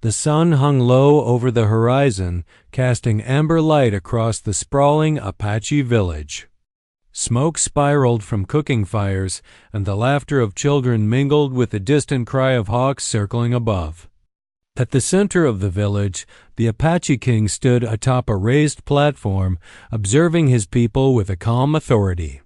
The sun hung low over the horizon, casting amber light across the sprawling Apache village. Smoke spiraled from cooking fires, and the laughter of children mingled with the distant cry of hawks circling above. At the center of the village, the Apache king stood atop a raised platform, observing his people with a calm authority.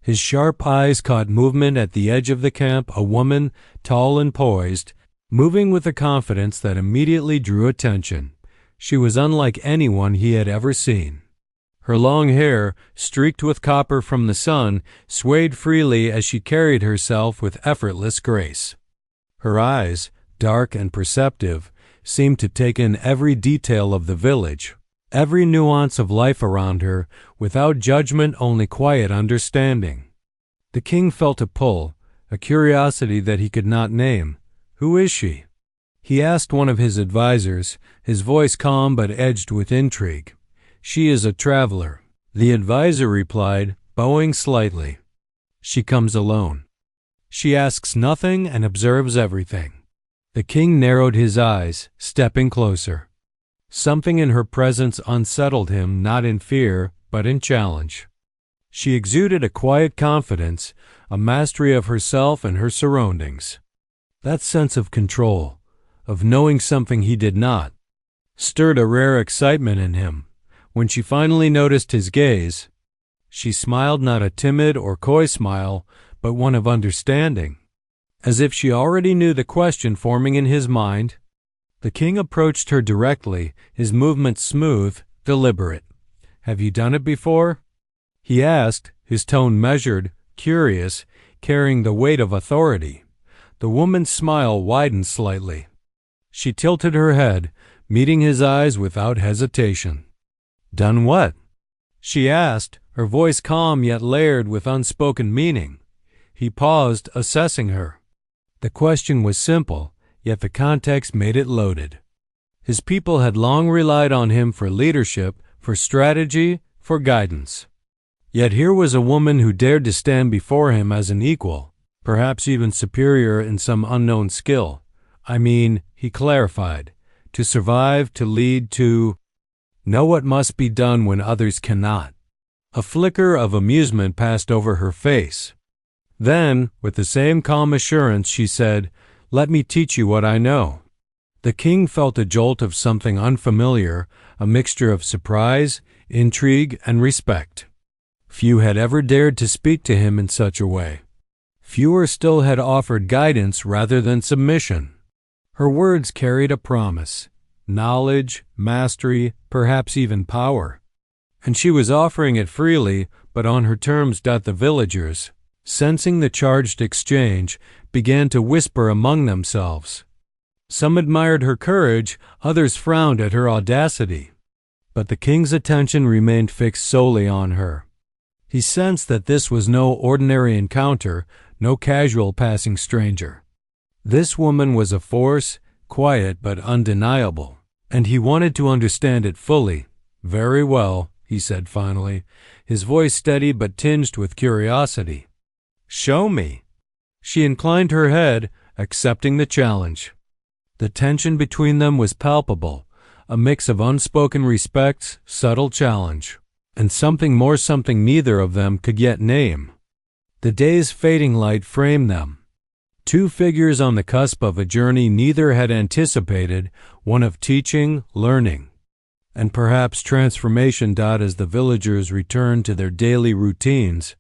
His sharp eyes caught movement at the edge of the camp, a woman, tall and poised, moving with a confidence that immediately drew attention. She was unlike anyone he had ever seen. Her long hair, streaked with copper from the sun, swayed freely as she carried herself with effortless grace. Her eyes, dark and perceptive, seemed to take in every detail of the village, every nuance of life around her, without judgment, only quiet understanding. The king felt a pull, a curiosity that he could not name. "Who is she?" He asked one of his advisors, his voice calm but edged with intrigue. "She is a traveler," the advisor replied, bowing slightly. "She comes alone. She asks nothing and observes everything." The king narrowed his eyes, stepping closer. Something in her presence unsettled him, not in fear, but in challenge. She exuded a quiet confidence, a mastery of herself and her surroundings. That sense of control, of knowing something he did not, stirred a rare excitement in him. When she finally noticed his gaze, she smiled, not a timid or coy smile, but one of understanding, as if she already knew the question forming in his mind. The king approached her directly, his movements smooth, deliberate. "Have you done it before?" he asked, his tone measured, curious, carrying the weight of authority. The woman's smile widened slightly. She tilted her head, meeting his eyes without hesitation. "Done what?" she asked, her voice calm yet layered with unspoken meaning. He paused, assessing her. The question was simple, yet the context made it loaded. His people had long relied on him for leadership, for strategy, for guidance. Yet here was a woman who dared to stand before him as an equal, perhaps even superior in some unknown skill. I mean, he clarified, to survive, to lead, to know what must be done when others cannot. A flicker of amusement passed over her face. Then, with the same calm assurance, she said, "Let me teach you what I know." The king felt a jolt of something unfamiliar, a mixture of surprise, intrigue, and respect. Few had ever dared to speak to him in such a way. Fewer still had offered guidance rather than submission. Her words carried a promise, knowledge, mastery, perhaps even power. And she was offering it freely, but on her terms. The villagers, sensing the charged exchange, began to whisper among themselves. Some admired her courage, others frowned at her audacity. But the king's attention remained fixed solely on her. He sensed that this was no ordinary encounter, no casual passing stranger. This woman was a force, quiet but undeniable, and he wanted to understand it fully. "Very well," he said finally, his voice steady but tinged with curiosity. "Show me." She inclined her head, accepting the challenge. The tension between them was palpable, a mix of unspoken respect, subtle challenge, and something more, something neither of them could yet name. The day's fading light framed them. Two figures on the cusp of a journey neither had anticipated, one of teaching, learning, and perhaps transformation. As the villagers returned to their daily routines,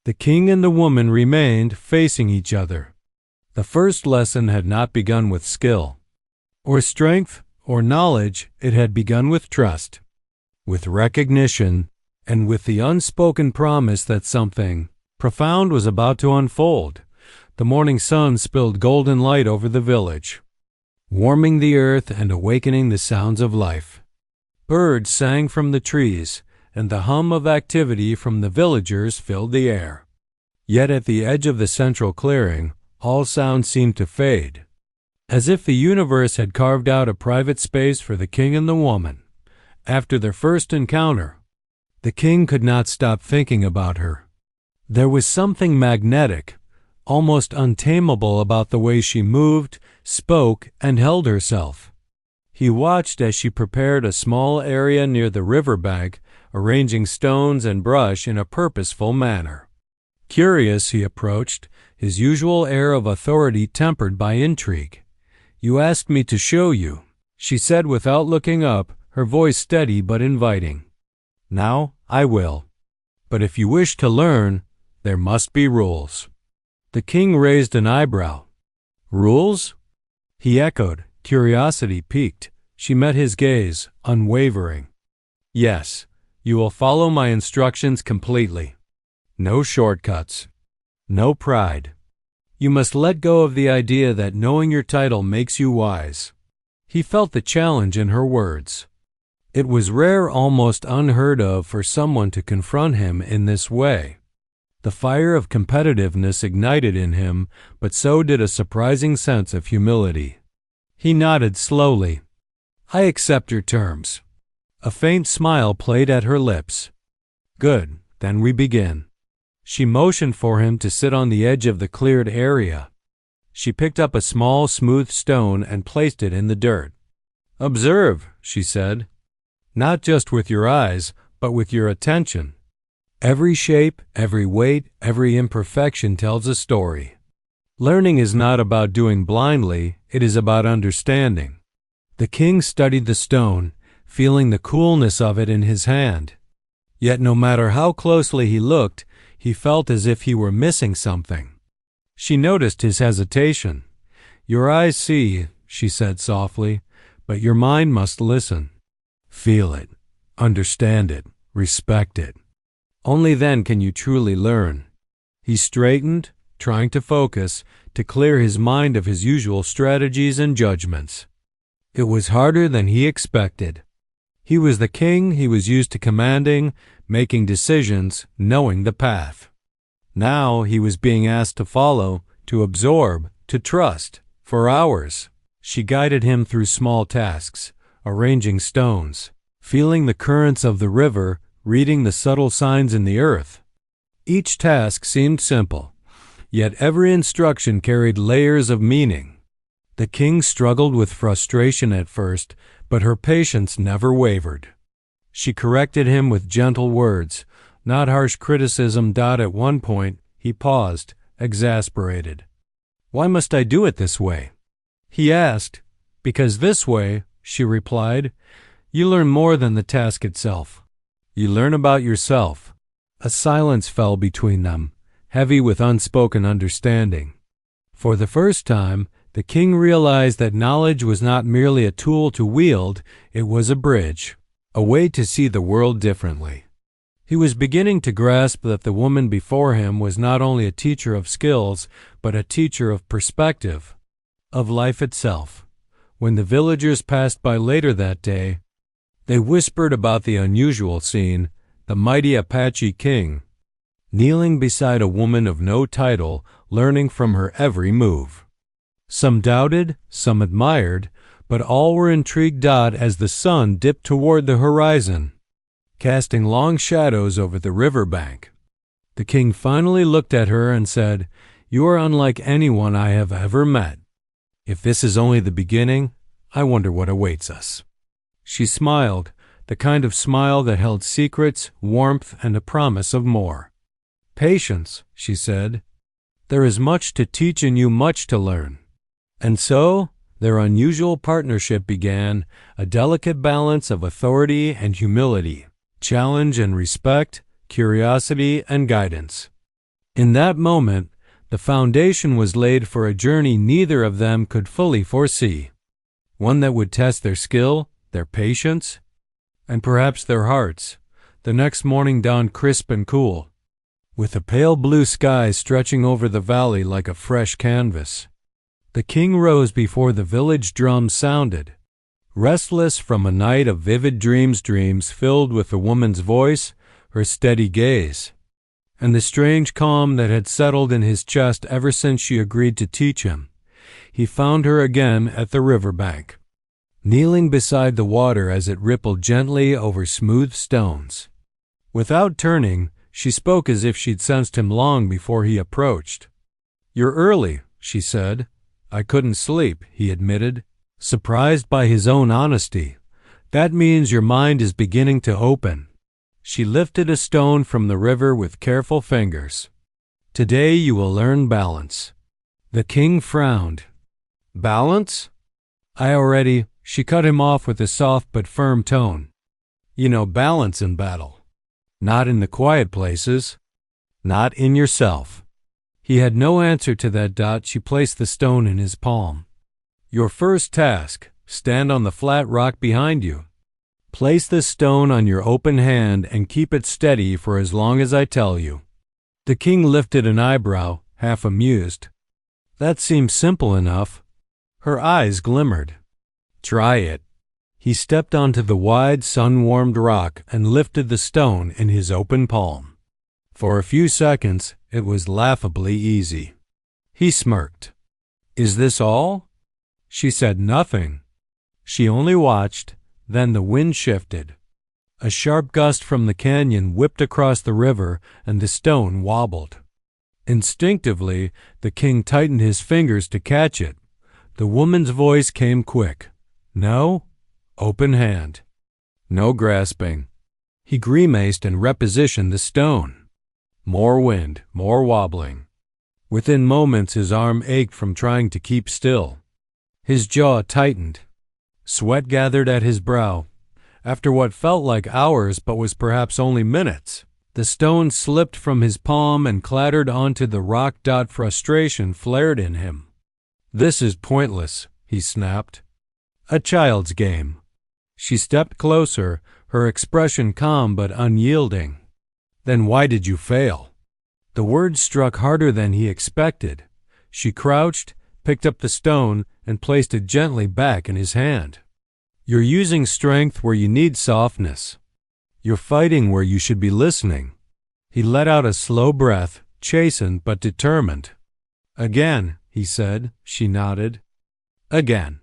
the king and the woman remained facing each other. The first lesson had not begun with skill, or strength, or knowledge. It had begun with trust, with recognition, and with the unspoken promise that something profound was about to unfold. The morning sun spilled golden light over the village, warming the earth and awakening the sounds of life. Birds sang from the trees, and the hum of activity from the villagers filled the air. Yet at the edge of the central clearing, all sound seemed to fade, as if the universe had carved out a private space for the king and the woman. After their first encounter, the king could not stop thinking about her. There was something magnetic, almost untamable about the way she moved, spoke, and held herself. He watched as she prepared a small area near the riverbank, arranging stones and brush in a purposeful manner. Curious, he approached, his usual air of authority tempered by intrigue. "You asked me to show you," she said without looking up, her voice steady but inviting. "Now I will. But if you wish to learn, there must be rules." The king raised an eyebrow. "Rules?" he echoed, curiosity piqued. She met his gaze, unwavering. "Yes, you will follow my instructions completely. No shortcuts. No pride. You must let go of the idea that knowing your title makes you wise." He felt the challenge in her words. It was rare, almost unheard of, for someone to confront him in this way. The fire of competitiveness ignited in him, but so did a surprising sense of humility. He nodded slowly. "I accept your terms." A faint smile played at her lips. "Good, then we begin." She motioned for him to sit on the edge of the cleared area. She picked up a small, smooth stone and placed it in the dirt. "Observe," she said. "Not just with your eyes, but with your attention. Every shape, every weight, every imperfection tells a story. Learning is not about doing blindly, it is about understanding." The king studied the stone, feeling the coolness of it in his hand. Yet no matter how closely he looked, he felt as if he were missing something. She noticed his hesitation. "Your eyes see," she said softly, "but your mind must listen. Feel it, understand it, respect it. Only then can you truly learn." He straightened, trying to focus, to clear his mind of his usual strategies and judgments. It was harder than he expected. He was the king, he was used to commanding, making decisions, knowing the path. Now he was being asked to follow, to absorb, to trust, for hours. She guided him through small tasks, arranging stones, feeling the currents of the river, reading the subtle signs in the earth. Each task seemed simple, yet every instruction carried layers of meaning. The king struggled with frustration at first, but her patience never wavered. She corrected him with gentle words, not harsh criticism. At one point, he paused, exasperated. "Why must I do it this way?" he asked. "Because this way," she replied, "you learn more than the task itself. You learn about yourself." A silence fell between them, heavy with unspoken understanding. For the first time, the king realized that knowledge was not merely a tool to wield, it was a bridge, a way to see the world differently. He was beginning to grasp that the woman before him was not only a teacher of skills, but a teacher of perspective, of life itself. When the villagers passed by later that day, they whispered about the unusual scene, the mighty Apache king, kneeling beside a woman of no title, learning from her every move. Some doubted, some admired, but all were intrigued as the sun dipped toward the horizon, casting long shadows over the riverbank. The king finally looked at her and said, "You are unlike anyone I have ever met. If this is only the beginning, I wonder what awaits us." She smiled, the kind of smile that held secrets, warmth, and a promise of more. "Patience," she said. "There is much to teach and you much to learn." And so, their unusual partnership began, a delicate balance of authority and humility, challenge and respect, curiosity and guidance. In that moment, the foundation was laid for a journey neither of them could fully foresee, one that would test their skill, their patience, and perhaps their hearts. The next morning dawned crisp and cool, with a pale blue sky stretching over the valley like a fresh canvas. The king rose before the village drums sounded, restless from a night of vivid dreams filled with the woman's voice, her steady gaze, and the strange calm that had settled in his chest ever since she agreed to teach him. He found her again at the riverbank, kneeling beside the water as it rippled gently over smooth stones. Without turning, she spoke as if she'd sensed him long before he approached. "You're early," she said. "I couldn't sleep," he admitted. surprised by his own honesty. That means your mind is beginning to open. She lifted a stone from the river with careful fingers. Today you will learn balance. The king frowned. Balance? She cut him off with a soft but firm tone. You know balance in battle. Not in the quiet places. Not in yourself. He had no answer to that. She placed the stone in his palm. Your first task, stand on the flat rock behind you. Place this stone on your open hand and keep it steady for as long as I tell you. The king lifted an eyebrow, half amused. That seems simple enough. Her eyes glimmered. Try it. He stepped onto the wide, sun-warmed rock and lifted the stone in his open palm. For a few seconds, it was laughably easy. He smirked. Is this all? She said nothing. She only watched. Then the wind shifted. A sharp gust from the canyon whipped across the river, and the stone wobbled. Instinctively, the king tightened his fingers to catch it. The woman's voice came quick. No? Open hand. No grasping. He grimaced and repositioned the stone. More wind, more wobbling. Within moments his arm ached from trying to keep still. His jaw tightened. Sweat gathered at his brow. After what felt like hours but was perhaps only minutes, the stone slipped from his palm and clattered onto the rock. Frustration flared in him. This is pointless, he snapped. A child's game. She stepped closer, her expression calm but unyielding. Then why did you fail? The words struck harder than he expected. She crouched, picked up the stone, and placed it gently back in his hand. You're using strength where you need softness. You're fighting where you should be listening. He let out a slow breath, chastened but determined. Again, he said. She nodded. Again.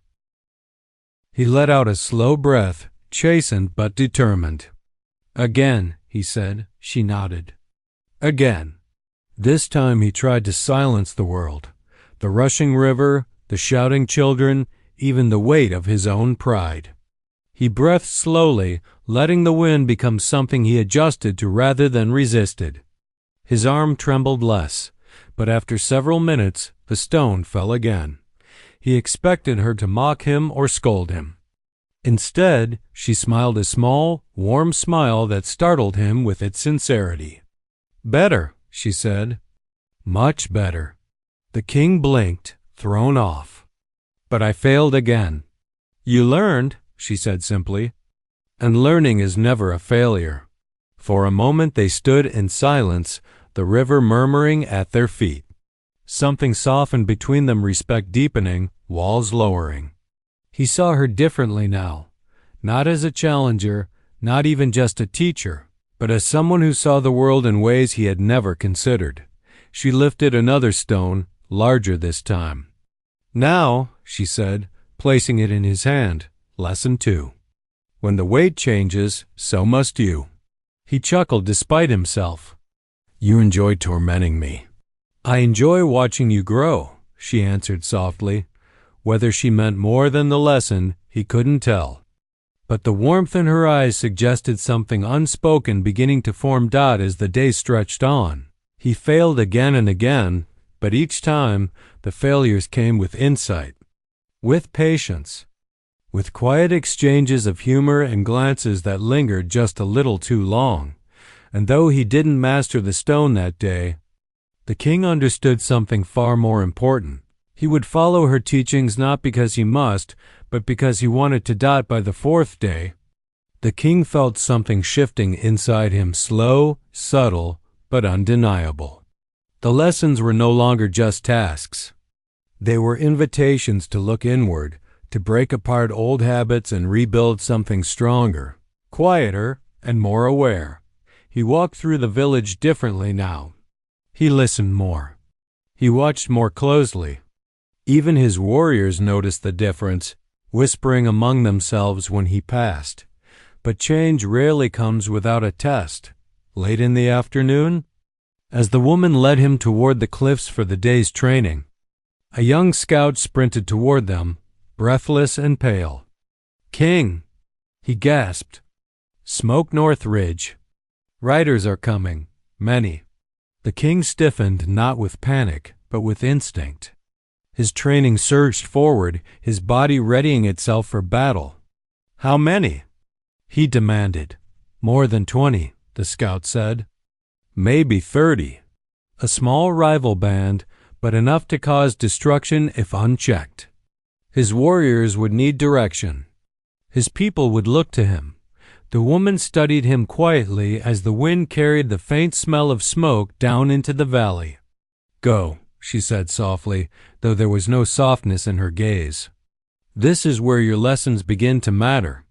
He let out a slow breath, chastened but determined. Again, he said. She nodded. Again. This time he tried to silence the world, the rushing river, the shouting children, even the weight of his own pride. He breathed slowly, letting the wind become something he adjusted to rather than resisted. His arm trembled less, but after several minutes, the stone fell again. He expected her to mock him or scold him. Instead, she smiled a small, warm smile that startled him with its sincerity. Better, she said. Much better. The king blinked, thrown off. But I failed again. You learned, she said simply. And learning is never a failure. For a moment they stood in silence, the river murmuring at their feet. Something softened between them, respect deepening, walls lowering. He saw her differently now, not as a challenger, not even just a teacher, but as someone who saw the world in ways he had never considered. She lifted another stone, larger this time. Now, she said, placing it in his hand, lesson 2. When the weight changes, so must you. He chuckled despite himself. You enjoy tormenting me. I enjoy watching you grow, she answered softly. Whether she meant more than the lesson, he couldn't tell. But the warmth in her eyes suggested something unspoken beginning to form. As the day stretched on. He failed again and again, but each time the failures came with insight, with patience, with quiet exchanges of humor and glances that lingered just a little too long. And though he didn't master the stone that day, the king understood something far more important. He would follow her teachings not because he must, but because he wanted to. By the 4th day, the king felt something shifting inside him, slow, subtle, but undeniable. The lessons were no longer just tasks. They were invitations to look inward, to break apart old habits and rebuild something stronger, quieter, and more aware. He walked through the village differently now. He listened more. He watched more closely. Even his warriors noticed the difference, whispering among themselves when he passed. But change rarely comes without a test. Late in the afternoon, as the woman led him toward the cliffs for the day's training, a young scout sprinted toward them, breathless and pale. "King!" he gasped. "Smoke North Ridge. Riders are coming, many." The king stiffened, not with panic, but with instinct. His training surged forward, his body readying itself for battle. "How many?" he demanded. "More than 20, the scout said. "Maybe 30. A small rival band, but enough to cause destruction if unchecked." His warriors would need direction. His people would look to him. The woman studied him quietly as the wind carried the faint smell of smoke down into the valley. "Go," she said softly, though there was no softness in her gaze. "This is where your lessons begin to matter."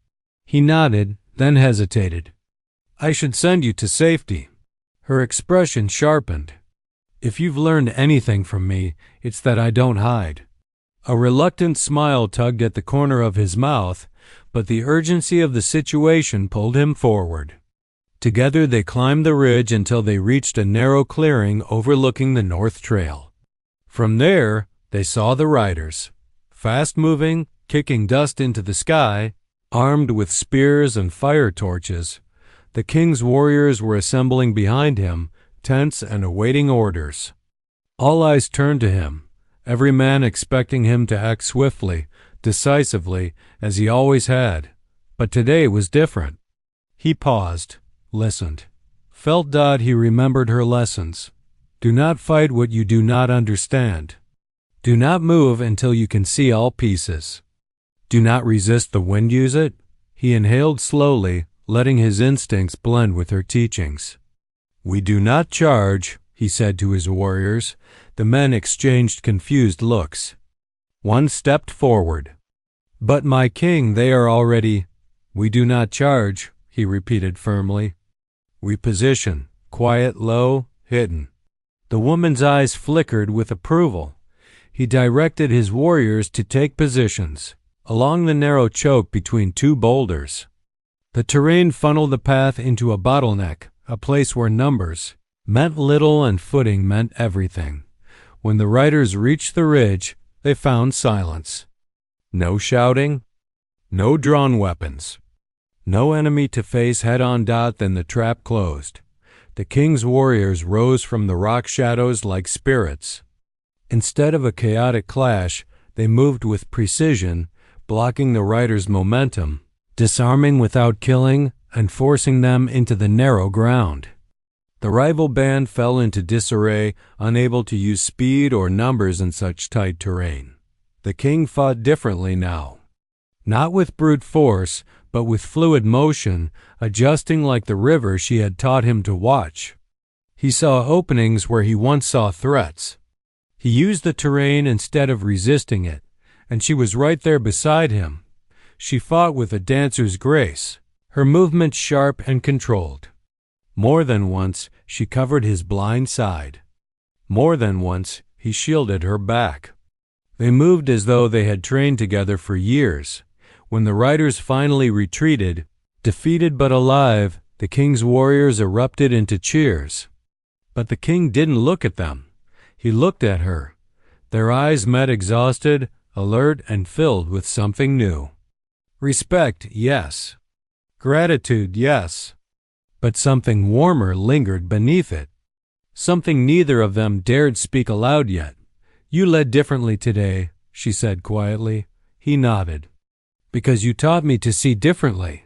He nodded, then hesitated. "I should send you to safety." Her expression sharpened. "If you've learned anything from me, it's that I don't hide." A reluctant smile tugged at the corner of his mouth, but the urgency of the situation pulled him forward. Together they climbed the ridge until they reached a narrow clearing overlooking the North Trail. From there, they saw the riders, fast-moving, kicking dust into the sky, armed with spears and fire torches. The king's warriors were assembling behind him, tense and awaiting orders. All eyes turned to him, every man expecting him to act swiftly, decisively, as he always had. But today was different. He paused, listened. Felt he remembered her lessons. Do not fight what you do not understand. Do not move until you can see all pieces. Do not resist the wind use it. He inhaled slowly, letting his instincts blend with her teachings. "We do not charge," he said to his warriors. The men exchanged confused looks. One stepped forward. "But my king, they are already—" "We do not charge," he repeated firmly. "We position, quiet, low, hidden." The woman's eyes flickered with approval. He directed his warriors to take positions, along the narrow choke between two boulders. The terrain funneled the path into a bottleneck, a place where numbers meant little and footing meant everything. When the riders reached the ridge, they found silence. No shouting, no drawn weapons, no enemy to face head-on. Then the trap closed. The king's warriors rose from the rock shadows like spirits. Instead of a chaotic clash, they moved with precision, blocking the riders' momentum, disarming without killing, and forcing them into the narrow ground. The rival band fell into disarray, unable to use speed or numbers in such tight terrain. The king fought differently now. Not with brute force, but with fluid motion, adjusting like the river she had taught him to watch. He saw openings where he once saw threats. He used the terrain instead of resisting it, and she was right there beside him. She fought with a dancer's grace, her movements sharp and controlled. More than once, she covered his blind side. More than once, he shielded her back. They moved as though they had trained together for years. When the riders finally retreated, defeated but alive, the king's warriors erupted into cheers. But the king didn't look at them. He looked at her. Their eyes met, exhausted, alert, and filled with something new. Respect, yes. Gratitude, yes. But something warmer lingered beneath it. Something neither of them dared speak aloud yet. "You led differently today," she said quietly. He nodded. "Because you taught me to see differently."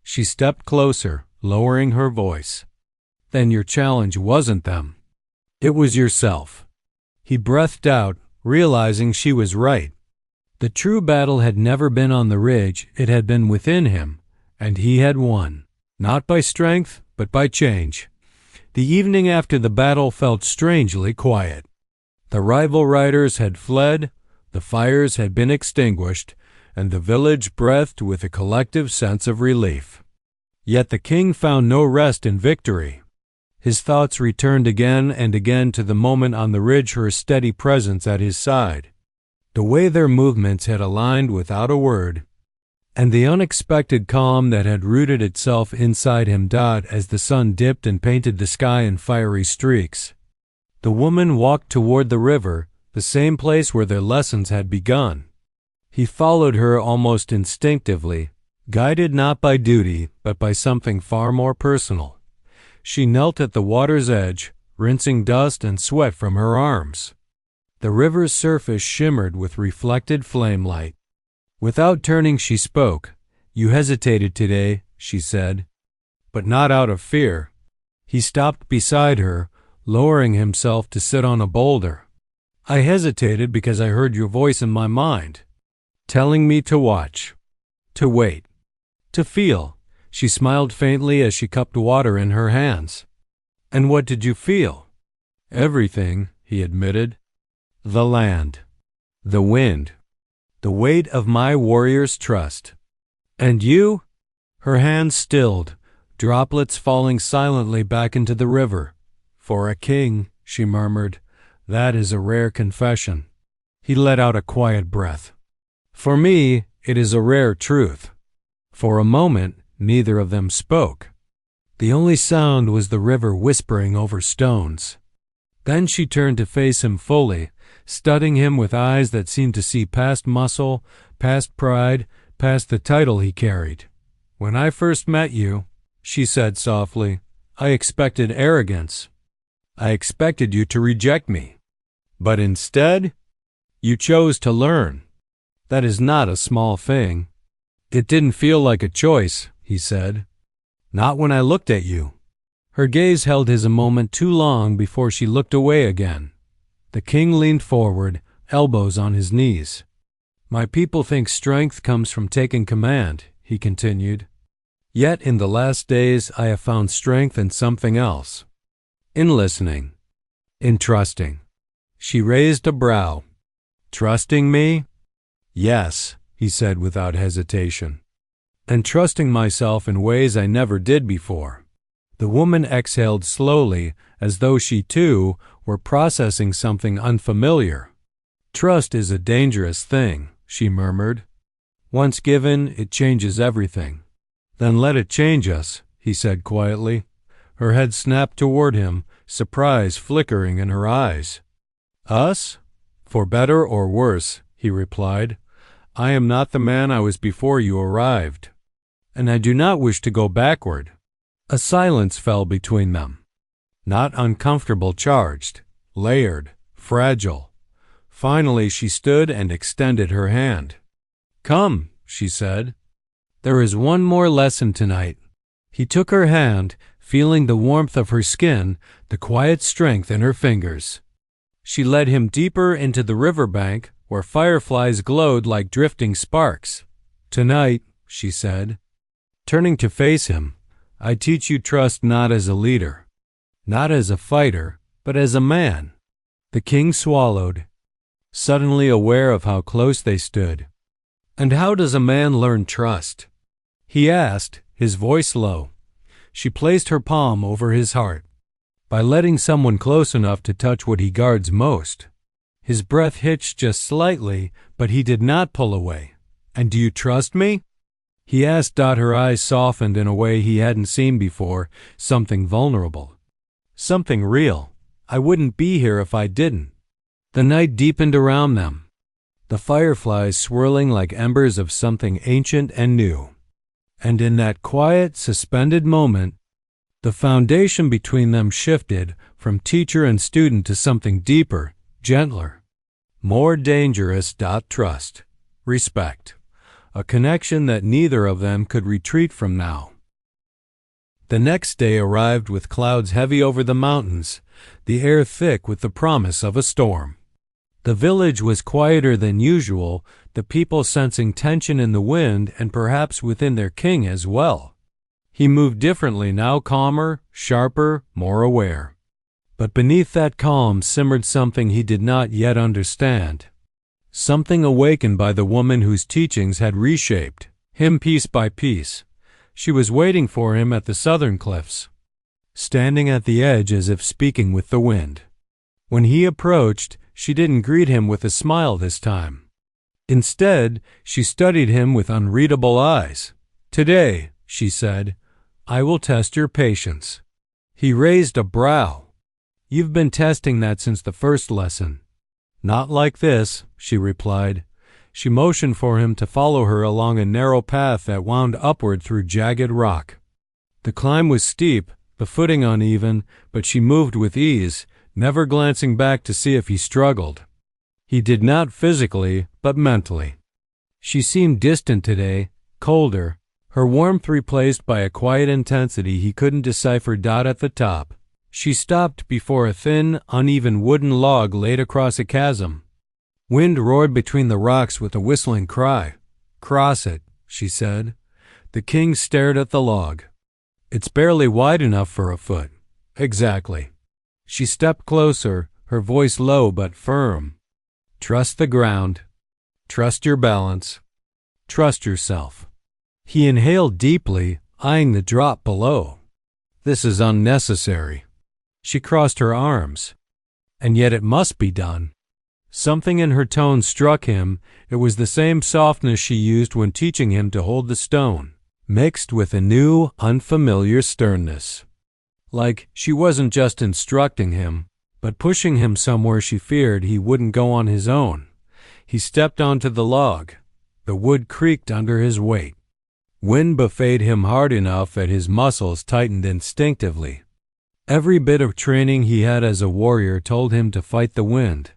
She stepped closer, lowering her voice. "Then your challenge wasn't them. It was yourself." He breathed out, realizing she was right. The true battle had never been on the ridge, it had been within him, and he had won. Not by strength, but by change. The evening after the battle felt strangely quiet. The rival riders had fled, the fires had been extinguished, and the village breathed with a collective sense of relief. Yet the king found no rest in victory. His thoughts returned again and again to the moment on the ridge, her steady presence at his side. The way their movements had aligned without a word, and the unexpected calm that had rooted itself inside him. As the sun dipped and painted the sky in fiery streaks, the woman walked toward the river, the same place where their lessons had begun. He followed her almost instinctively, guided not by duty but by something far more personal. She knelt at the water's edge, rinsing dust and sweat from her arms. The river's surface shimmered with reflected flame light. Without turning, she spoke. "You hesitated today," she said. "But not out of fear." He stopped beside her, lowering himself to sit on a boulder. "I hesitated because I heard your voice in my mind, telling me to watch, to wait, to feel." She smiled faintly as she cupped water in her hands. "And what did you feel?" "Everything," he admitted. "The land, the wind, the weight of my warrior's trust." "And you?" Her hands stilled, droplets falling silently back into the river. "For a king," she murmured, "that is a rare confession." He let out a quiet breath. "For me, it is a rare truth." For a moment, neither of them spoke. The only sound was the river whispering over stones. Then she turned to face him fully, studying him with eyes that seemed to see past muscle, past pride, past the title he carried. "When I first met you," she said softly, "I expected arrogance. I expected you to reject me. But instead, you chose to learn. That is not a small thing." "It didn't feel like a choice," he said. "Not when I looked at you." Her gaze held his a moment too long before she looked away again. The king leaned forward, elbows on his knees. "My people think strength comes from taking command," he continued. "Yet in the last days I have found strength in something else. In listening. In trusting." She raised a brow. "Trusting me?" "Yes," he said without hesitation. "And trusting myself in ways I never did before." The woman exhaled slowly, as though she, too, were processing something unfamiliar. "Trust is a dangerous thing," she murmured. "Once given, it changes everything." "Then let it change us," he said quietly. Her head snapped toward him, surprise flickering in her eyes. "Us? For better or worse," he replied. "I am not the man I was before you arrived. And I do not wish to go backward." A silence fell between them. Not uncomfortable, charged, layered, fragile. Finally she stood and extended her hand. "Come," she said. "There is one more lesson tonight." He took her hand, feeling the warmth of her skin, the quiet strength in her fingers. She led him deeper into the riverbank, where fireflies glowed like drifting sparks. "Tonight," she said, turning to face him, "I teach you trust not as a leader, not as a fighter, but as a man." The king swallowed, suddenly aware of how close they stood. "And how does a man learn trust?" he asked, his voice low. She placed her palm over his heart. "By letting someone close enough to touch what he guards most." His breath hitched just slightly, but he did not pull away. "And do you trust me?" he asked. Her eyes softened in a way he hadn't seen before, something vulnerable, something real. "I wouldn't be here if I didn't." The night deepened around them, the fireflies swirling like embers of something ancient and new. And in that quiet, suspended moment, the foundation between them shifted from teacher and student to something deeper, gentler, more dangerous. Trust, respect, a connection that neither of them could retreat from now. The next day arrived with clouds heavy over the mountains, the air thick with the promise of a storm. The village was quieter than usual, the people sensing tension in the wind and perhaps within their king as well. He moved differently now, calmer, sharper, more aware. But beneath that calm simmered something he did not yet understand. Something awakened by the woman whose teachings had reshaped him piece by piece. She was waiting for him at the southern cliffs, standing at the edge as if speaking with the wind. When he approached, she didn't greet him with a smile this time. Instead, she studied him with unreadable eyes. "Today," she said, "I will test your patience." He raised a brow. "You've been testing that since the first lesson." "Not like this," she replied. She motioned for him to follow her along a narrow path that wound upward through jagged rock. The climb was steep, the footing uneven, but she moved with ease, never glancing back to see if he struggled. He did not physically, but mentally. She seemed distant today, colder, her warmth replaced by a quiet intensity he couldn't decipher. At the top, she stopped before a thin, uneven wooden log laid across a chasm. Wind roared between the rocks with a whistling cry. "Cross it," she said. The king stared at the log. "It's barely wide enough for a foot." "Exactly." She stepped closer, her voice low but firm. "Trust the ground. Trust your balance. Trust yourself." He inhaled deeply, eyeing the drop below. "This is unnecessary." She crossed her arms. "And yet it must be done." Something in her tone struck him. It was the same softness she used when teaching him to hold the stone, mixed with a new, unfamiliar sternness. Like she wasn't just instructing him, but pushing him somewhere she feared he wouldn't go on his own. He stepped onto the log. The wood creaked under his weight. Wind buffeted him hard enough that his muscles tightened instinctively. Every bit of training he had as a warrior told him to fight the wind,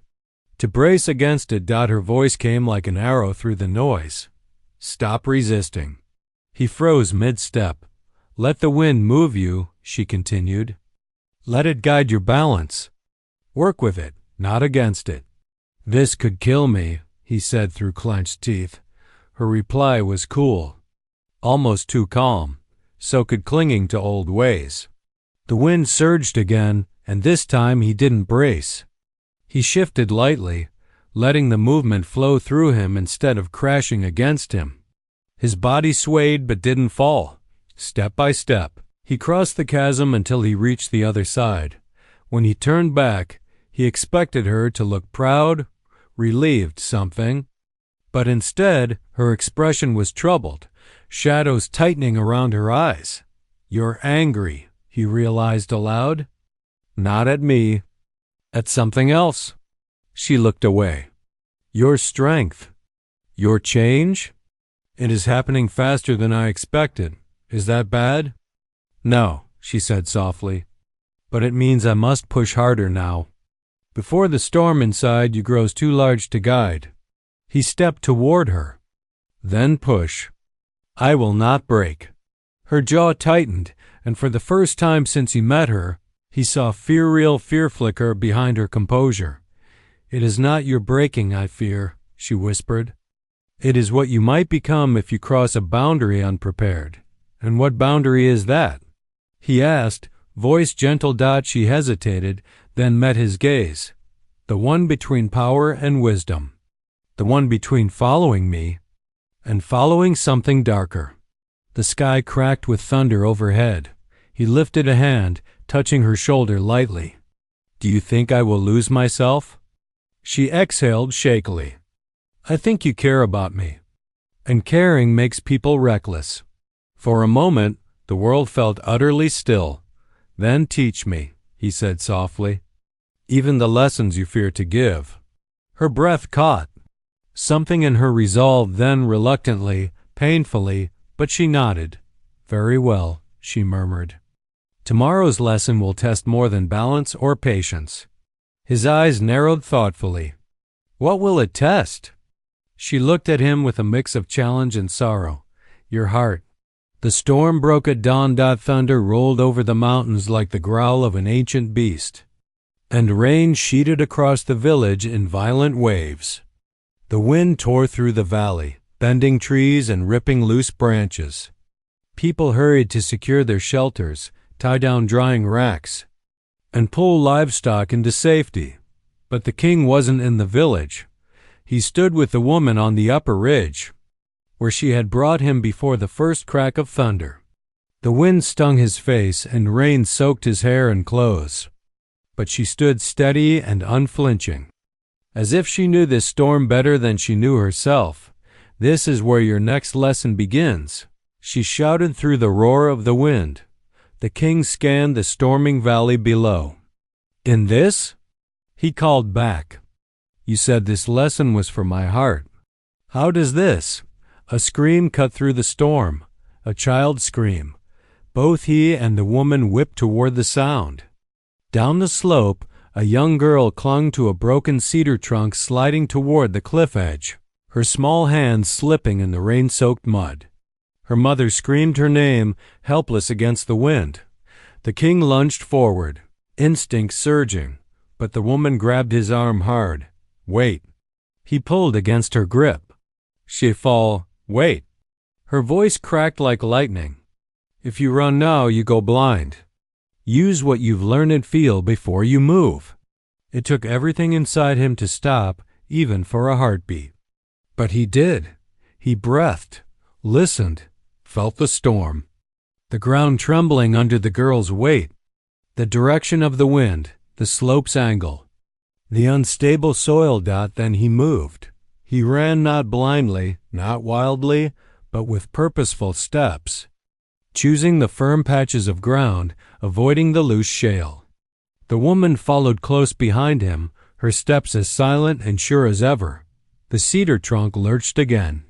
to brace against it. Her voice came like an arrow through the noise. "Stop resisting." He froze mid-step. "Let the wind move you," she continued. "Let it guide your balance. Work with it, not against it." "This could kill me," he said through clenched teeth. Her reply was cool, almost too calm, so could clinging to old ways. The wind surged again, and this time he didn't brace. He shifted lightly, letting the movement flow through him instead of crashing against him. His body swayed but didn't fall. Step by step, he crossed the chasm until he reached the other side. When he turned back, he expected her to look proud, relieved, something. But instead, her expression was troubled, shadows tightening around her eyes. "You're angry," he realized aloud. "Not at me. At something else." She looked away. "Your strength. Your change? It is happening faster than I expected. Is that bad?" "No," she said softly. "But it means I must push harder now. Before the storm inside you grows too large to guide." He stepped toward her. "Then push. I will not break." Her jaw tightened, and for the first time since he met her, he saw fear flicker behind her composure. "It is not your breaking I fear," she whispered. "It is what you might become if you cross a boundary unprepared." "And what boundary is that?" he asked, voice gentle. She hesitated, then met his gaze. "The one between power and wisdom. The one between following me and following something darker." The sky cracked with thunder overhead. He lifted a hand, touching her shoulder lightly. "Do you think I will lose myself?" She exhaled shakily. "I think you care about me. And caring makes people reckless." For a moment, the world felt utterly still. "Then teach me," he said softly. "Even the lessons you fear to give." Her breath caught. Something in her resolved then reluctantly, painfully, but she nodded. "Very well," she murmured. "Tomorrow's lesson will test more than balance or patience." His eyes narrowed thoughtfully. "What will it test?" She looked at him with a mix of challenge and sorrow. "Your heart." The storm broke at dawn. Thunder rolled over the mountains like the growl of an ancient beast, and rain sheeted across the village in violent waves. The wind tore through the valley, bending trees and ripping loose branches. People hurried to secure their shelters, tie down drying racks, and pull livestock into safety. But the king wasn't in the village. He stood with the woman on the upper ridge, where she had brought him before the first crack of thunder. The wind stung his face and rain soaked his hair and clothes. But she stood steady and unflinching, as if she knew this storm better than she knew herself. "This is where your next lesson begins," she shouted through the roar of the wind. The king scanned the storming valley below. "In this?" he called back. "You said this lesson was for my heart." How does this? A scream cut through the storm, a child's scream. Both he and the woman whipped toward the sound. Down the slope, a young girl clung to a broken cedar trunk sliding toward the cliff edge, her small hands slipping in the rain-soaked mud. Her mother screamed her name, helpless against the wind. The king lunged forward, instinct surging, but the woman grabbed his arm hard. Wait. He pulled against her grip. She fall. Wait. Her voice cracked like lightning. If you run now, you go blind. Use what you've learned and feel before you move. It took everything inside him to stop, even for a heartbeat. But he did. He breathed, listened, felt the storm. The ground trembling under the girl's weight. The direction of the wind, the slope's angle. The unstable soil. Then he moved. He ran not blindly, not wildly, but with purposeful steps, choosing the firm patches of ground, avoiding the loose shale. The woman followed close behind him, her steps as silent and sure as ever. The cedar trunk lurched again.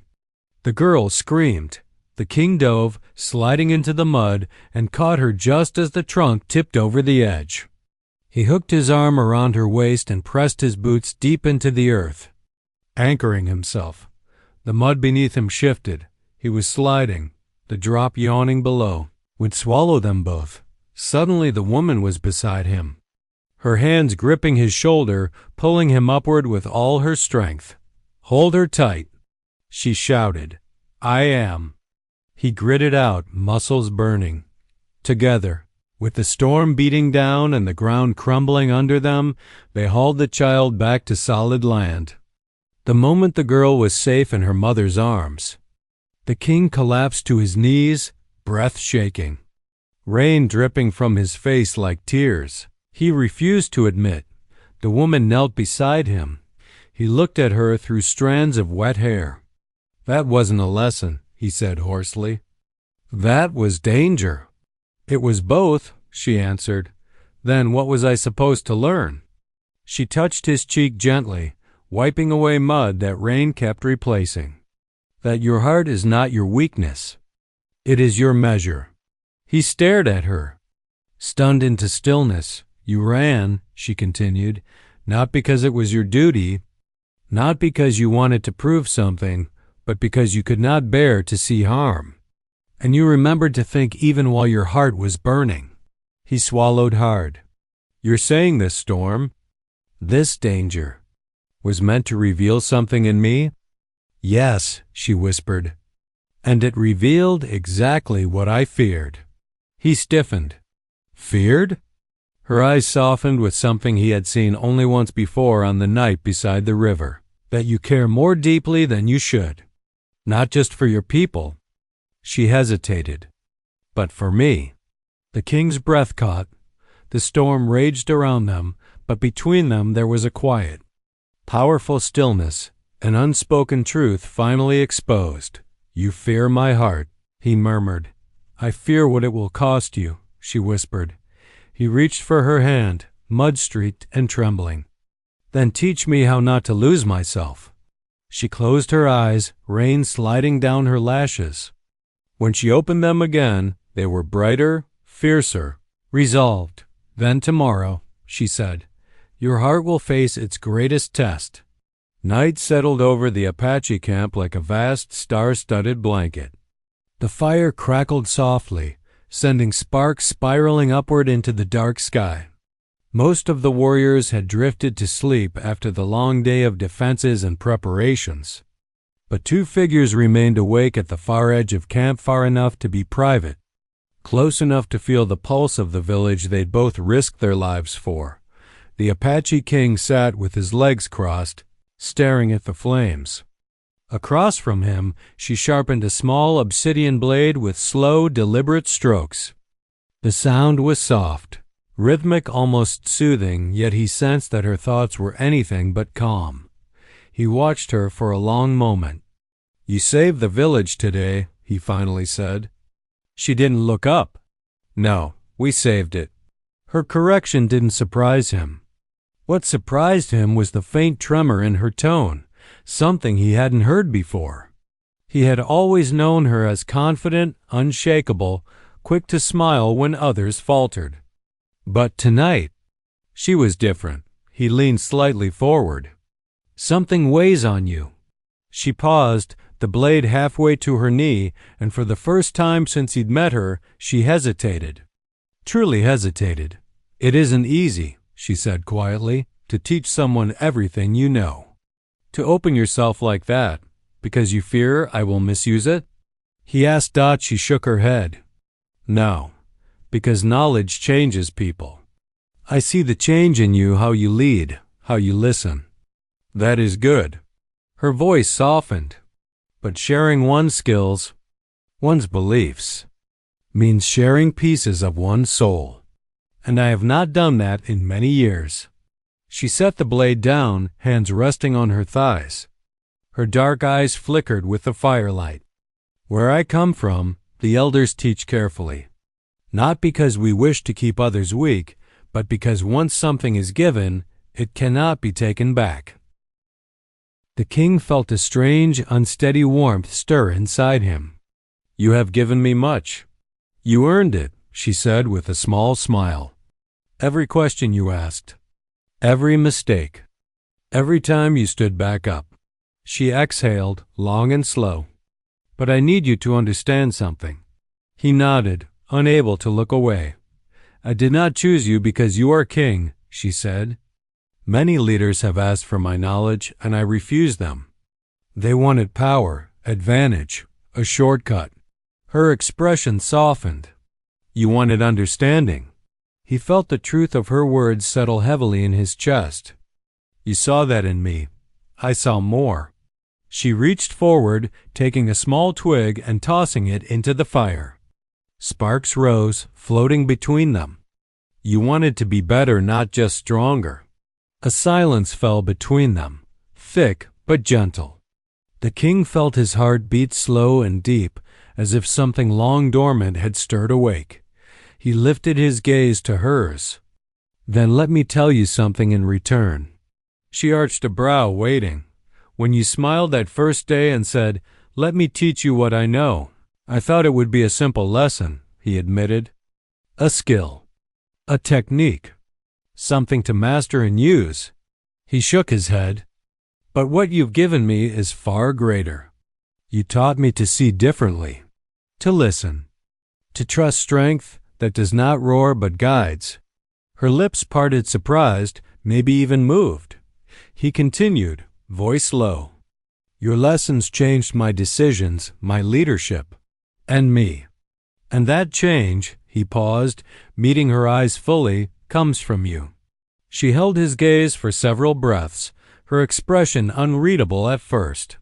The girl screamed. The king dove, sliding into the mud, and caught her just as the trunk tipped over the edge. He hooked his arm around her waist and pressed his boots deep into the earth, anchoring himself. The mud beneath him shifted. He was sliding. The drop yawning below would swallow them both. Suddenly the woman was beside him, her hands gripping his shoulder, pulling him upward with all her strength. Hold her tight, she shouted. I am. He gritted out, muscles burning. Together, with the storm beating down and the ground crumbling under them, they hauled the child back to solid land. The moment the girl was safe in her mother's arms, the king collapsed to his knees, breath shaking, rain dripping from his face like tears. He refused to admit. The woman knelt beside him. He looked at her through strands of wet hair. That wasn't a lesson, he said hoarsely. That was danger. It was both, she answered. Then what was I supposed to learn? She touched his cheek gently, wiping away mud that rain kept replacing. That your heart is not your weakness. It is your measure. He stared at her, stunned into stillness. You ran, she continued, not because it was your duty, not because you wanted to prove something, but because you could not bear to see harm. And you remembered to think even while your heart was burning. He swallowed hard. You're saying this storm, this danger, was meant to reveal something in me? Yes, she whispered. And it revealed exactly what I feared. He stiffened. Feared? Her eyes softened with something he had seen only once before on the night beside the river. That you care more deeply than you should. Not just for your people. She hesitated. But for me. The king's breath caught. The storm raged around them, but between them there was a quiet, powerful stillness, an unspoken truth finally exposed. You fear my heart, he murmured. I fear what it will cost you, she whispered. He reached for her hand, mud-streaked and trembling. Then teach me how not to lose myself. She closed her eyes, rain sliding down her lashes. When she opened them again, they were brighter, fiercer, resolved. Then tomorrow, she said, your heart will face its greatest test. Night settled over the Apache camp like a vast star-studded blanket. The fire crackled softly, sending sparks spiraling upward into the dark sky. Most of the warriors had drifted to sleep after the long day of defenses and preparations. But two figures remained awake at the far edge of camp, far enough to be private, close enough to feel the pulse of the village they'd both risked their lives for. The Apache king sat with his legs crossed, staring at the flames. Across from him, she sharpened a small obsidian blade with slow, deliberate strokes. The sound was soft, rhythmic, almost soothing, yet he sensed that her thoughts were anything but calm. He watched her for a long moment. You saved the village today, he finally said. She didn't look up. No, we saved it. Her correction didn't surprise him. What surprised him was the faint tremor in her tone, something he hadn't heard before. He had always known her as confident, unshakable, quick to smile when others faltered. But tonight, she was different. He leaned slightly forward. "Something weighs on you." She paused, the blade halfway to her knee, and for the first time since he'd met her, she hesitated. Truly hesitated. "It isn't easy," she said quietly, "to teach someone everything you know. To open yourself like that, because you fear I will misuse it?" He asked. She shook her head. "No, because knowledge changes people. I see the change in you, how you lead, how you listen. That is good." Her voice softened. "But sharing one's skills, one's beliefs, means sharing pieces of one's soul. And I have not done that in many years." She set the blade down, hands resting on her thighs. Her dark eyes flickered with the firelight. "Where I come from, the elders teach carefully. Not because we wish to keep others weak, but because once something is given, it cannot be taken back." The king felt a strange, unsteady warmth stir inside him. "You have given me much. You earned it," she said with a small smile. "Every question you asked, every mistake, every time you stood back up." She exhaled, long and slow. "But I need you to understand something." He nodded, unable to look away. "I did not choose you because you are king," she said. "Many leaders have asked for my knowledge, and I refused them. They wanted power, advantage, a shortcut." Her expression softened. "You wanted understanding." He felt the truth of her words settle heavily in his chest. "You saw that in me. I saw more." She reached forward, taking a small twig and tossing it into the fire. Sparks rose, floating between them. "You wanted to be better, not just stronger." A silence fell between them, thick but gentle. The king felt his heart beat slow and deep, as if something long dormant had stirred awake. He lifted his gaze to hers. "Then let me tell you something in return." She arched a brow, waiting. "When you smiled that first day and said, 'Let me teach you what I know,' I thought it would be a simple lesson," he admitted. "A skill, a technique, something to master and use." He shook his head. "But what you've given me is far greater. You taught me to see differently, to listen, to trust strength that does not roar but guides." Her lips parted, surprised, maybe even moved. He continued, voice low. "Your lessons changed my decisions, my leadership, and me. And that change," he paused, meeting her eyes fully, "comes from you." She held his gaze for several breaths, her expression unreadable at first.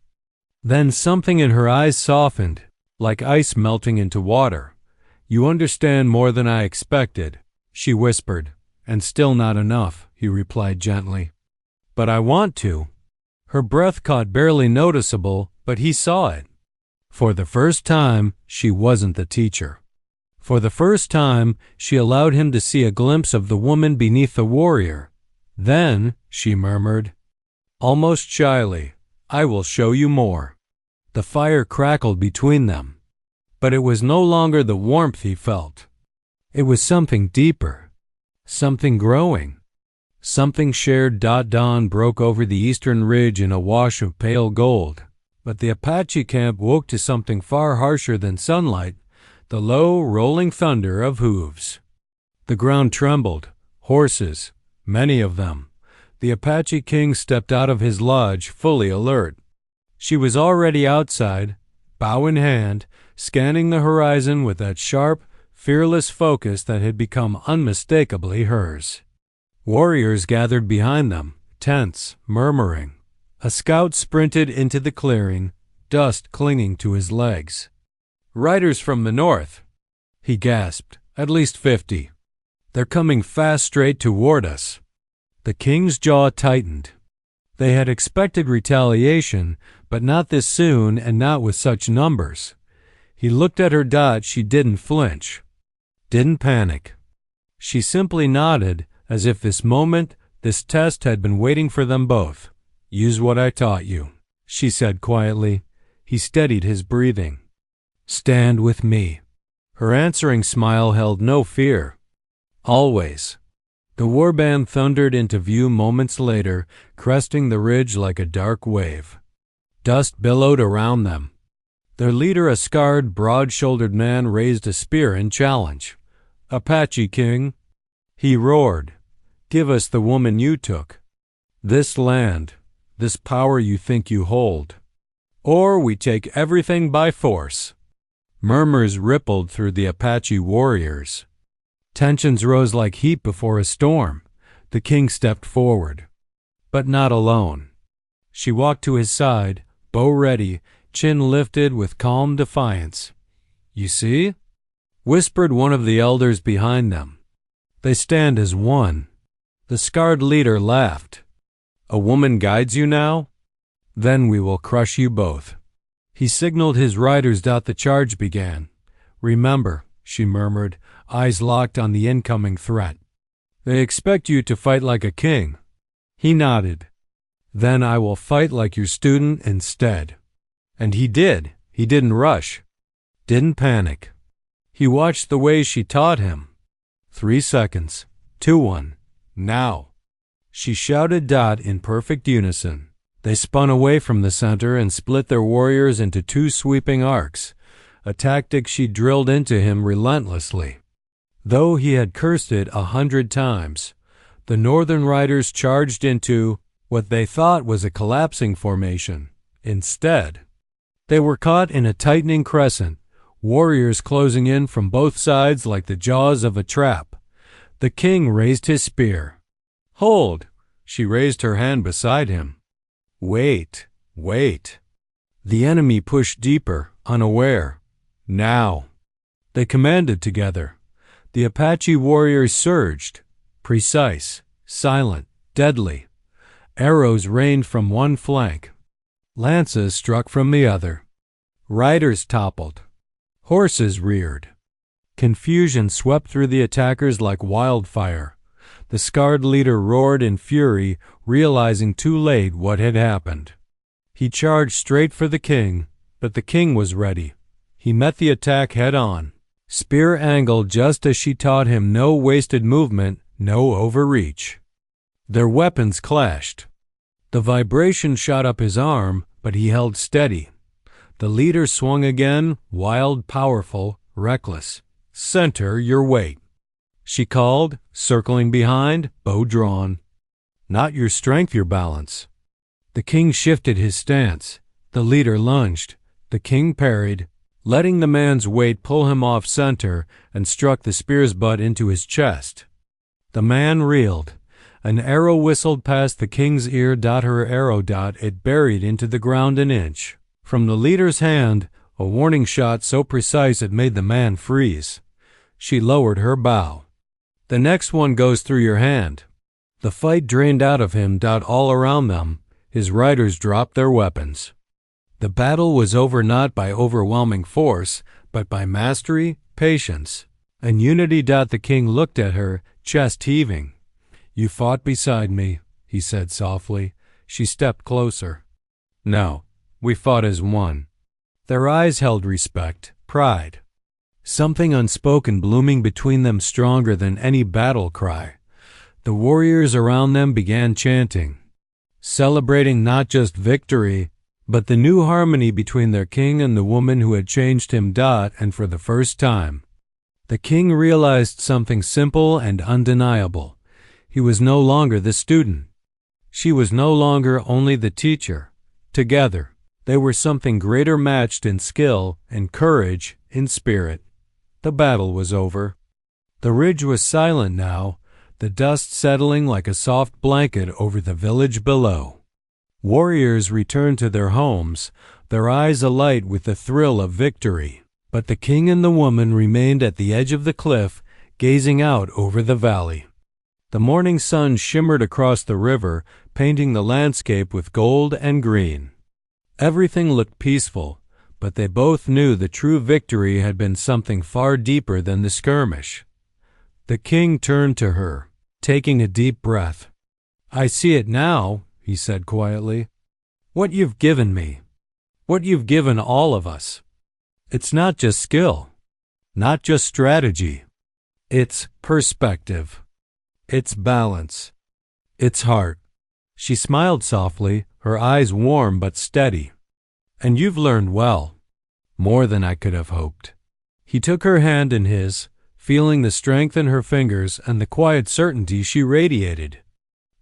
Then something in her eyes softened, like ice melting into water. "You understand more than I expected," she whispered. "And still not enough," he replied gently. "But I want to." Her breath caught, barely noticeable, but he saw it. For the first time, she wasn't the teacher. For the first time, she allowed him to see a glimpse of the woman beneath the warrior. "Then," she murmured, almost shyly, "I will show you more." The fire crackled between them. But it was no longer the warmth he felt. It was something deeper, something growing, something shared. Dawn broke over the eastern ridge in a wash of pale gold. But the Apache camp woke to something far harsher than sunlight, the low, rolling thunder of hooves. The ground trembled. Horses, many of them. The Apache king stepped out of his lodge, fully alert. She was already outside, bow in hand, scanning the horizon with that sharp, fearless focus that had become unmistakably hers. Warriors gathered behind them, tense, murmuring. A scout sprinted into the clearing, dust clinging to his legs. "Riders from the north," he gasped. "At least 50. They're coming fast straight toward us." The king's jaw tightened. They had expected retaliation, but not this soon and not with such numbers. He looked at her. She didn't flinch, didn't panic. She simply nodded, as if this moment, this test had been waiting for them both. "Use what I taught you," she said quietly. He steadied his breathing. Stand with me. Her answering smile held no fear. Always. The warband thundered into view moments later, cresting the ridge like a dark wave. Dust billowed around them. Their leader, a scarred, broad-shouldered man, raised a spear in challenge. Apache King, he roared, give us the woman you took. This land, this power you think you hold. Or we take everything by force. Murmurs rippled through the Apache warriors. Tensions rose like heat before a storm. The king stepped forward. But not alone. She walked to his side, bow ready, chin lifted with calm defiance. You see? Whispered one of the elders behind them. They stand as one. The scarred leader laughed. A woman guides you now? Then we will crush you both. He signaled his riders. The charge began. Remember, she murmured, eyes locked on the incoming threat. They expect you to fight like a king. He nodded. Then I will fight like your student instead. And he did. He didn't rush. Didn't panic. He watched the way she taught him. 3 seconds. 2-1. Now. She shouted. In perfect unison. They spun away from the center and split their warriors into 2 sweeping arcs, a tactic she drilled into him relentlessly. Though he had cursed it 100 times, the northern riders charged into what they thought was a collapsing formation. Instead, they were caught in a tightening crescent, warriors closing in from both sides like the jaws of a trap. The king raised his spear. Hold! She raised her hand beside him. Wait, wait. The enemy pushed deeper, unaware. Now. They commanded together. The Apache warriors surged, precise, silent, deadly. Arrows rained from one flank. Lances struck from the other. Riders toppled. Horses reared. Confusion swept through the attackers like wildfire. The scarred leader roared in fury, realizing too late what had happened. He charged straight for the king, but the king was ready. He met the attack head-on. Spear angled just as she taught him. No wasted movement, no overreach. Their weapons clashed. The vibration shot up his arm, but he held steady. The leader swung again, wild, powerful, reckless. Center your weight. She called, circling behind, bow drawn. Not your strength, your balance. The king shifted his stance. The leader lunged. The king parried, letting the man's weight pull him off center, and struck the spear's butt into his chest. The man reeled. An arrow whistled past the king's ear. Her arrow. It buried into the ground an inch. From the leader's hand, a warning shot so precise it made the man freeze. She lowered her bow. The next one goes through your hand. The fight drained out of him. All around them, his riders dropped their weapons. The battle was over not by overwhelming force, but by mastery, patience, and unity. The king looked at her, chest heaving. You fought beside me, he said softly. She stepped closer. No, we fought as one. Their eyes held respect, pride. Something unspoken blooming between them, stronger than any battle cry. The warriors around them began chanting, celebrating not just victory, but the new harmony between their king and the woman who had changed him. And for the first time, the king realized something simple and undeniable. He was no longer the student. She was no longer only the teacher. Together, they were something greater, matched in skill, in courage, in spirit. The battle was over. The ridge was silent now, the dust settling like a soft blanket over the village below. Warriors returned to their homes, their eyes alight with the thrill of victory. But the king and the woman remained at the edge of the cliff, gazing out over the valley. The morning sun shimmered across the river, painting the landscape with gold and green. Everything looked peaceful, but they both knew the true victory had been something far deeper than the skirmish. The king turned to her, taking a deep breath. I see it now, he said quietly. What you've given me. What you've given all of us. It's not just skill. Not just strategy. It's perspective. It's balance. It's heart. She smiled softly, her eyes warm but steady. And you've learned well. More than I could have hoped. He took her hand in his, feeling the strength in her fingers and the quiet certainty she radiated.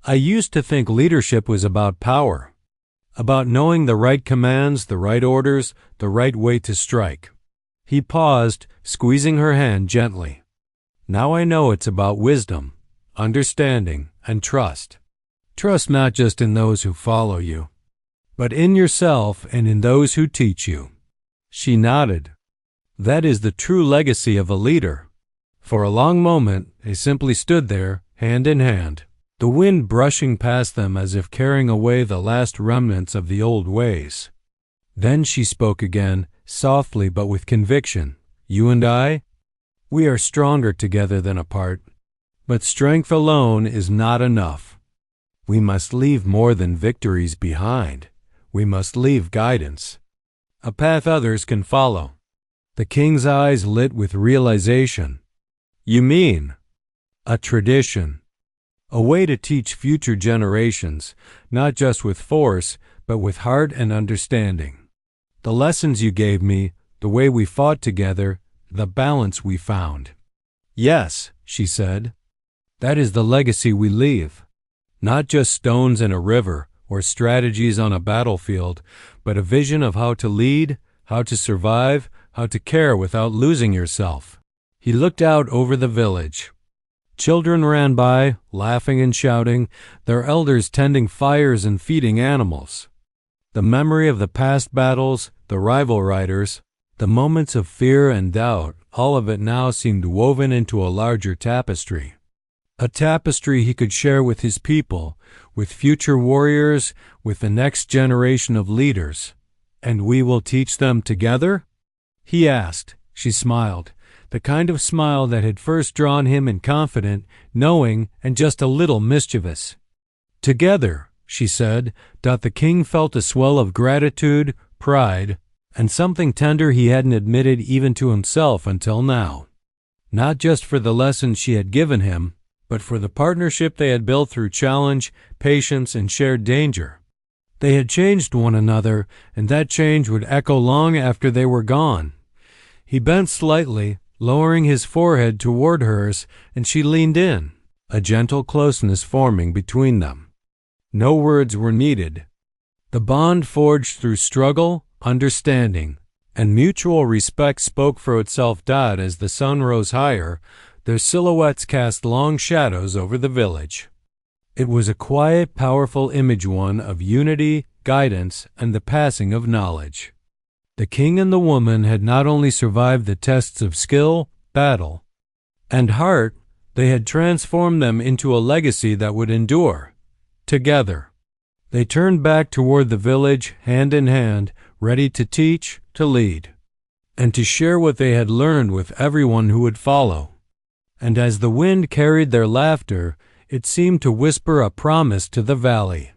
I used to think leadership was about power. About knowing the right commands, the right orders, the right way to strike. He paused, squeezing her hand gently. Now I know it's about wisdom, understanding, and trust. Trust not just in those who follow you, but in yourself and in those who teach you. She nodded. That is the true legacy of a leader. For a long moment, they simply stood there, hand in hand, the wind brushing past them as if carrying away the last remnants of the old ways. Then she spoke again, softly but with conviction. You and I? We are stronger together than apart. But strength alone is not enough. We must leave more than victories behind. We must leave guidance. A path others can follow. The king's eyes lit with realization. You mean? A tradition. A way to teach future generations, not just with force, but with heart and understanding. The lessons you gave me, the way we fought together, the balance we found. Yes, she said. That is the legacy we leave. Not just stones in a river or strategies on a battlefield, but a vision of how to lead, how to survive, how to care without losing yourself. He looked out over the village. Children ran by, laughing and shouting, their elders tending fires and feeding animals. The memory of the past battles, the rival riders, the moments of fear and doubt, all of it now seemed woven into a larger tapestry. A tapestry he could share with his people, with future warriors, with the next generation of leaders. And we will teach them together? He asked. She smiled, the kind of smile that had first drawn him in confident, knowing, and just a little mischievous. Together, she said. The king felt a swell of gratitude, pride, and something tender he hadn't admitted even to himself until now. Not just for the lessons she had given him, but for the partnership they had built through challenge, patience, and shared danger. They had changed one another, and that change would echo long after they were gone. He bent slightly, lowering his forehead toward hers, and she leaned in, a gentle closeness forming between them. No words were needed. The bond forged through struggle, understanding, and mutual respect spoke for itself. As the sun rose higher, their silhouettes cast long shadows over the village. It was a quiet, powerful image, one of unity, guidance, and the passing of knowledge. The king and the woman had not only survived the tests of skill, battle, and heart, they had transformed them into a legacy that would endure. Together, they turned back toward the village, hand in hand, ready to teach, to lead, and to share what they had learned with everyone who would follow. And as the wind carried their laughter, it seemed to whisper a promise to the valley.